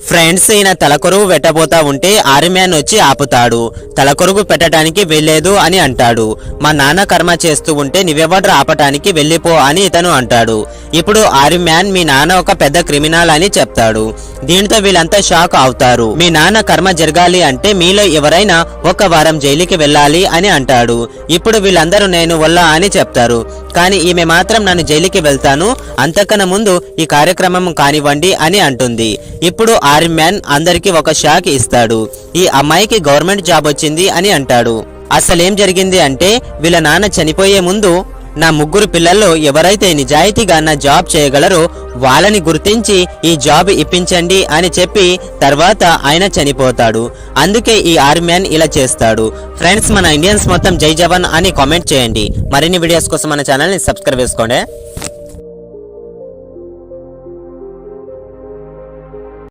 Friends, ఈయన తలకొరువు పెట్టబోతా ఉంటే ఆర్మ్యాన్ వచ్చి ఆపుతాడు. తలకొరుగు పెట్టడానికి వెళ్లేదు అని అంటాడు. మా నాన్న కర్మ చేస్తూ ఉంటే నువ్వెవడ్ర ఆపటానికి వెళ్ళిపో అని ఇతను అంటాడు. ఇప్పుడు ఆర్మ్యాన్ మీ నాన్న ఒక పెద్ద క్రిమినల్ అని చెప్తాడు. దీంతో వీళ్ళంతా షాక్ అవుతారు. మీ నాన్న కర్మ జరగాలి అంటే మీలో ఎవరైనా ఒక వారం జైలుకి వెళ్ళాలి అని అంటాడు. ఇప్పుడు వీళ్ళందరూ నేను వల్ల అని చెప్తారు. కానీ ఈమె మాత్రం నన్ను జైలుకి వెళ్తాను, అంతకన్నా ముందు ఈ కార్యక్రమం కానివ్వండి అని అంటుంది. ఇప్పుడు ఆర్మ్యాన్ అందరికి ఒక షాక్ ఇస్తాడు. ఈ అమ్మాయికి గవర్నమెంట్ జాబ్ వచ్చింది అని అంటాడు. అసలేం జరిగింది అంటే వీళ్ళ నాన్న చనిపోయే ముందు నా 3 పిల్లల్లో ఎవరైతే నిజాయితీగా నా జాబ్ చేయగలరో వాళ్ళని గుర్తించి ఈ జాబ్ ఇప్పించండి అని చెప్పి తర్వాత ఆయన చనిపోతాడు. అందుకే ఈ ఆర్మ్యాన్ ఇలా చేస్తాడు. ఫ్రెండ్స్, మన ఇండియన్స్ మొత్తం జై జవాన్ అని కామెంట్ చేయండి. మరిన్ని వీడియోస్ కోసం మన ఛానల్ని సబ్స్క్రైబ్ చేసుకోండి.